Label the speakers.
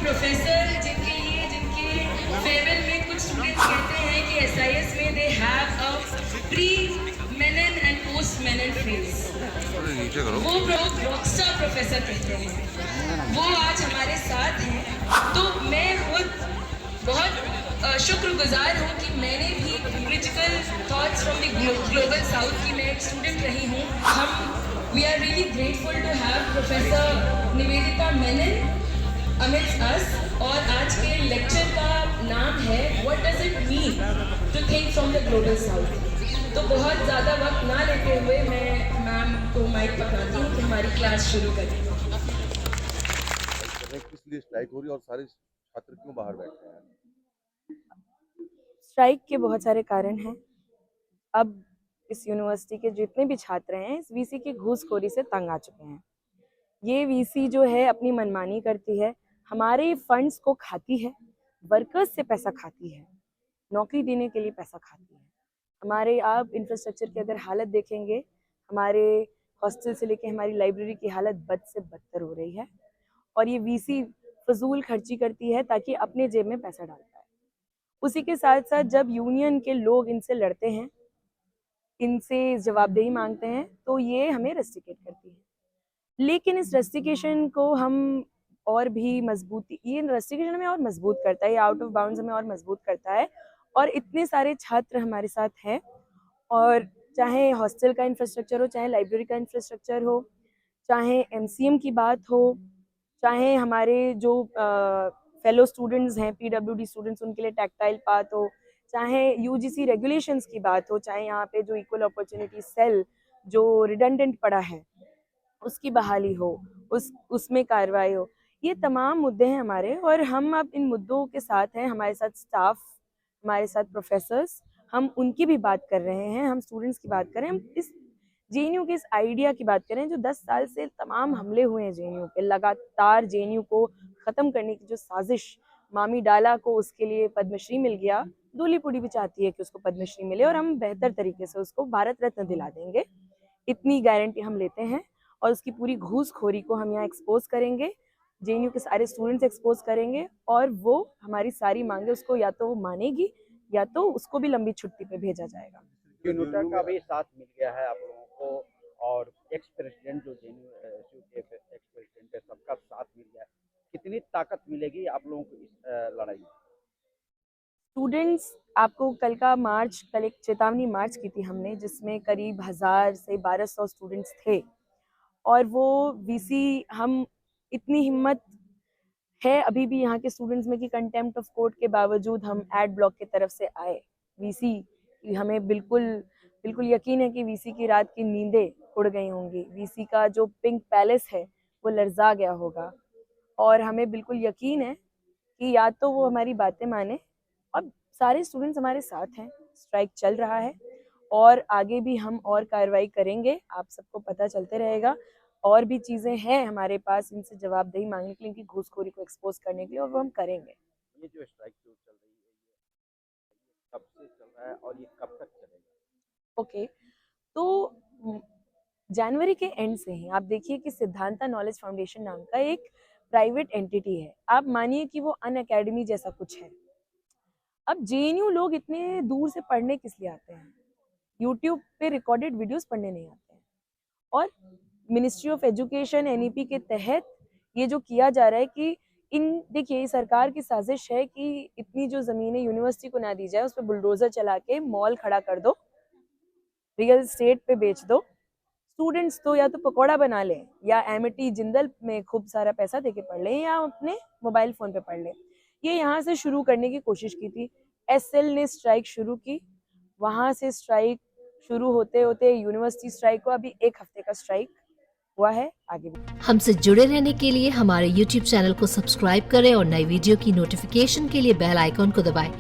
Speaker 1: Professor जिनके farewell में कुछ स्टूडेंट्स कहते हैं कि एसआईएस में they have a pre Menon and post Menon phase, वो लोग रॉकस्टार प्रोफेसर कहते हैं, वो आज हमारे साथ हैं। तो मैं खुद बहुत शुक्रगुजार हूँ कि मैंने भी critical thoughts from the global south की मैं एक स्टूडेंट रही हूँ। We are really grateful to have professor Nivedita Menon amidst us, और आज के लेक्चर का नाम है what does it mean to think from the global south. तो बहुत ज़्यादा वक्त ना लेते हुए मैं मैम को माइक पकड़ाती हूँ कि हमारी क्लास शुरू करें।
Speaker 2: किस लिए स्ट्राइक हो रही है और सारे छात्र क्यों बाहर बैठे हैं?
Speaker 3: स्ट्राइक के बहुत सारे कारण हैं। अब इस यूनिवर्सिटी के जितने भी छात्र हैं इस वीसी की घूसखोरी से तंग आ चुके हैं। ये वीसी जो है अपनी मनमानी करती है, हमारे फंड्स को खाती है, वर्कर्स से पैसा खाती है, नौकरी देने के लिए पैसा खाती है। हमारे आप इंफ्रास्ट्रक्चर की अगर हालत देखेंगे, हमारे हॉस्टल से लेके हमारी लाइब्रेरी की हालत बद से बदतर हो रही है, और ये वीसी फजूल खर्ची करती है ताकि अपने जेब में पैसा डाल पाए। उसी के साथ साथ जब यूनियन के लोग इनसे लड़ते हैं, इनसे जवाबदेही मांगते हैं, तो ये हमें रेस्ट्रिकेट करती है। लेकिन इस रेस्ट्रिकेशन को हम और भी मजबूती, ये रेस्ट्रिकेशन हमें और मजबूत करता है, ये आउट ऑफ बाउंड्स हमें और मजबूत करता है। और इतने सारे छात्र हमारे साथ हैं, और चाहे हॉस्टल का इंफ्रास्ट्रक्चर हो, चाहे लाइब्रेरी का इंफ्रास्ट्रक्चर हो, चाहे एमसीएम की बात हो, चाहे हमारे जो फेलो स्टूडेंट्स हैं, पीडब्ल्यूडी स्टूडेंट्स, उनके लिए टैक्टाइल पाथ हो, चाहे यूजीसी रेगुलेशंस की बात हो, चाहे यहाँ पे जो इक्वल अपॉर्चुनिटी सेल जो रिडंडेंट पड़ा है उसकी बहाली हो, उसमें कार्रवाई हो, ये तमाम मुद्दे हैं हमारे। और हम अब इन मुद्दों के साथ हैं, हमारे साथ स्टाफ, हमारे साथ प्रोफेसर्स, हम उनकी भी बात कर रहे हैं, हम स्टूडेंट्स की बात कर रहे हैं, हम इस जेएनयू के इस आइडिया की बात करें जो 10 साल से तमाम हमले हुए हैं जेएनयू पे, लगातार जेएनयू को ख़त्म करने की जो साजिश, मामी डाला को उसके लिए पद्मश्री मिल गया, दूली पुड़ी भी चाहती है कि उसको पद्मश्री मिले, और हम बेहतर तरीके से उसको भारत रत्न दिला देंगे, इतनी गारंटी हम लेते हैं। और उसकी पूरी घूसखोरी को हम यहाँ एक्सपोज करेंगे, जेएनयू के सारे स्टूडेंट्स एक्सपोज करेंगे, और वो हमारी सारी मांगे उसको या तो वो मानेगी या तो उसको भी लंबी छुट्टी पे भेजा जाएगा।
Speaker 4: यूनिटा का भी साथ मिल गया है आप लोगों को, और एक्स प्रेसिडेंट जो जेएनयू के एक्स प्रेसिडेंट है, सबका साथ मिल गया है। कितनी ताकत मिलेगी आप लोगों को इस लड़ाई में?
Speaker 3: स्टूडेंट्स, आपको कल का मार्च, कल एक चेतावनी मार्च की थी हमने, जिसमें करीब 1000 से 1200 स्टूडेंट्स थे, और वो वीसी, हम इतनी हिम्मत है अभी भी यहाँ के स्टूडेंट्स में कि कंटेम्प्ट ऑफ कोर्ट के बावजूद हम एड ब्लॉक की तरफ से आए वीसी, हमें बिल्कुल यकीन है कि वीसी की रात की नींदें उड़ गई होंगी, वीसी का जो पिंक पैलेस है वो लर्जा गया होगा, और हमें बिल्कुल यकीन है कि या तो वो हमारी बातें माने, और सारे स्टूडेंट्स हमारे साथ हैं, स्ट्राइक चल रहा है और आगे भी हम और कार्रवाई करेंगे, आप सबको पता चलते रहेगा। और भी चीज़ें हैं हमारे पास इनसे जवाबदेही मांगने के लिए, इनकी घूसखोरी को एक्सपोज करने के लिए, और वो हम करेंगे।
Speaker 4: ये जो स्ट्राइक जो चल रही है, ये कब से चल रहा है और ये कब तक चलेगा?
Speaker 3: ओके, तो जनवरी के एंड से ही आप देखिए कि सिद्धांता नॉलेज फाउंडेशन नाम का एक प्राइवेट एंटिटी है, आप मानिए कि वो अन अकेडमी जैसा कुछ है। अब जेएनयू लोग इतने दूर से पढ़ने किस लिए आते हैं? यूट्यूब पे रिकॉर्डेड वीडियोस पढ़ने नहीं आते हैं। और मिनिस्ट्री ऑफ एजुकेशन एनईपी के तहत ये जो किया जा रहा है कि देखिए सरकार की साजिश है कि इतनी जो ज़मीनें यूनिवर्सिटी को ना दी जाए, उस पर बुलडोजर चला के मॉल खड़ा कर दो, रियल एस्टेट पे बेच दो, स्टूडेंट्स तो या तो पकौड़ा बना लें, या एमिटी जिंदल में खूब सारा पैसा देके पढ़ लें, या अपने मोबाइल फ़ोन पे पढ़ लें। ये यहाँ से शुरू करने की कोशिश की थी, एसएल ने स्ट्राइक शुरू की, वहाँ से स्ट्राइक शुरू होते होते यूनिवर्सिटी स्ट्राइक को अभी 1 हफ्ते का स्ट्राइक हुआ है। आगे भी
Speaker 5: हमसे जुड़े रहने के लिए हमारे YouTube चैनल को सब्सक्राइब करें और नई वीडियो की नोटिफिकेशन के लिए बेल आइकॉन को दबाएं।